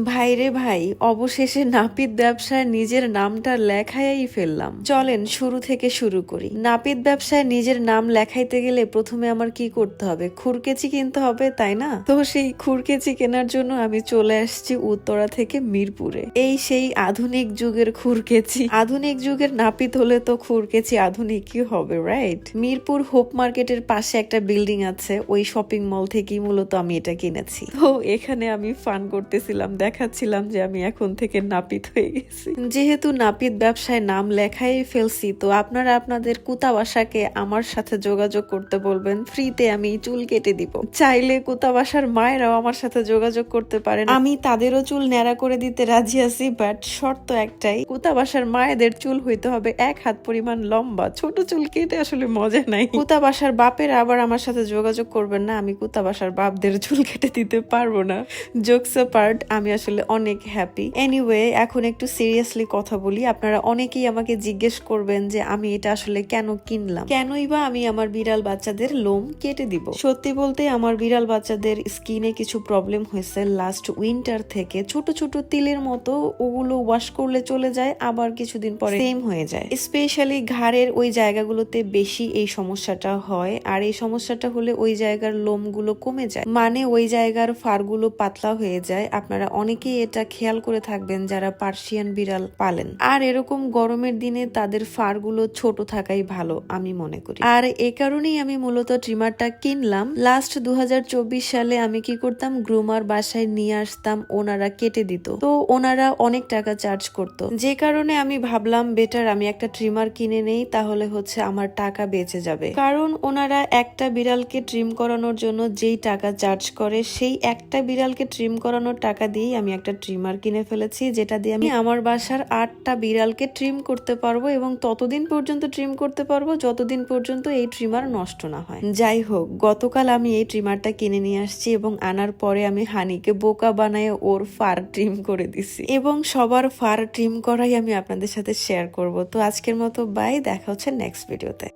ভাইরে ভাই, অবশেষে নাপিত ব্যবসায় নিজের নামটা লেখাইয়াই ফেললাম। চলেন শুরু থেকে শুরু করি। নাপিত ব্যবসায় নিজের নাম লেখাইতে গেলে প্রথমে আমার কি করতে হবে? খুরকেচি কিনতে হবে, তাই না? তো সেই খুরকেচি কেনার জন্য আমি চলে আসছি উত্তরা থেকে মিরপুরে। এই সেই আধুনিক যুগের খুরকেচি। আধুনিক যুগের নাপিত হলে তো খুরকেচি আধুনিকই হবে, রাইট? মিরপুর হোপ মার্কেটের পাশে একটা বিল্ডিং আছে, ওই শপিং মল থেকেই মূলত আমি এটা কিনেছি। তো এখানে আমি ফান করতেছিলাম, দেখাচ্ছিলাম যে আমি এখন থেকে নাপিত হয়ে গেছি। যেহেতু নাপিত ব্যবসায় নাম লেখাই ফেলছি, তো আপনারা আপনাদের কুতা বাসাকে আমার সাথে যোগাযোগ করতে বলবেন, ফ্রিতে আমি চুল কেটে দিব। চাইলে কুতা বাসার মায়েরাও আমার সাথে যোগাযোগ করতে পারেন, আমি তাদেরও চুল ন্যাড়া করে দিতে রাজি আছি। বাট শর্ত একটাই, কুতা বাসার মায়েদের চুল হইতে হবে 1 হাত পরিমাণ লম্বা। ছোট চুল কেটে আসলে মজা নাই। কুতা বাসার বাপের আবার আমার সাথে যোগাযোগ করবেন না, আমি কুতা বাসার বাপদের চুল কেটে দিতে পারবো না। জোকস পার্ট, আমি আসলে অনেক হ্যাপি। এনিওয়ে, এখন একটু সিরিয়াসলি কথা বলি। আপনারা অনেকেই আমাকে জিজ্ঞেস করবেন যে আমি এটা আসলে কেন কিনলাম, কেনই বা আমি আমার বিড়াল বাচ্চাদের লোম কেটে দিব। সত্যি বলতে আমার বিড়াল বাচ্চাদের স্কিনে কিছু প্রবলেম হয়েছে লাস্ট উইন্টার থেকে। ছোট ছোট তিলের মতো, ওগুলো ওয়াশ করলে চলে যায়, আবার কিছুদিন পরে সেম হয়ে যায়। স্পেশালি ঘাড়ের ওই জায়গাগুলোতে বেশি এই সমস্যাটা হয়, আর এই সমস্যাটা হলে ওই জায়গার লোমগুলো কমে যায়, মানে ওই জায়গার ফারগুলো পাতলা হয়ে যায়। আপনারা অনেকেই এটা খেয়াল করে থাকবেন যারা পার্সিয়ান বিড়াল পালেন। আর এরকম গরমের দিনে তাদের ফারগুলো ছোট থাকাই ভালো আমি মনে করি। আর এ কারণেই আমি মূলত ট্রিমারটা কিনলাম। লাস্ট 2024 সালে আমি কি করতাম, গ্রুমার বাসায় নিয়ে আসতাম, ওনারা কেটে দিত। তো ওনারা অনেক টাকা চার্জ করত, যে কারণে আমি ভাবলাম বেটার আমি একটা ট্রিমার কিনে নেই, তাহলে হচ্ছে আমার টাকা বেঁচে যাবে। কারণ ওনারা একটা বিড়ালকে ট্রিম করানোর জন্য যেই টাকা চার্জ করে, সেই একটা বিড়ালকে ট্রিম করানোর টাকা দিয়েই আমি একটা ট্রিমার কিনে ফেলেছি, যেটা দিয়ে আমি আমার বাসার 8টা বিড়ালকে ট্রিম করতে পারবো, এবং ততদিন পর্যন্ত ট্রিম করতে পারবো যতদিন পর্যন্ত এই ট্রিমার নষ্ট না হয়। যাই হোক, গতকাল আমি এই ট্রিমারটা কিনে নিয়ে আসছি, এবং আনার পরে আমি হানিকে বোকা বানায় ওর ফার ট্রিম করে দিছি, এবং সবার ফার ট্রিম করাই আমি আপনাদের সাথে শেয়ার করব। তো আজকের মতো বাই, দেখা হচ্ছে নেক্সট ভিডিওতে।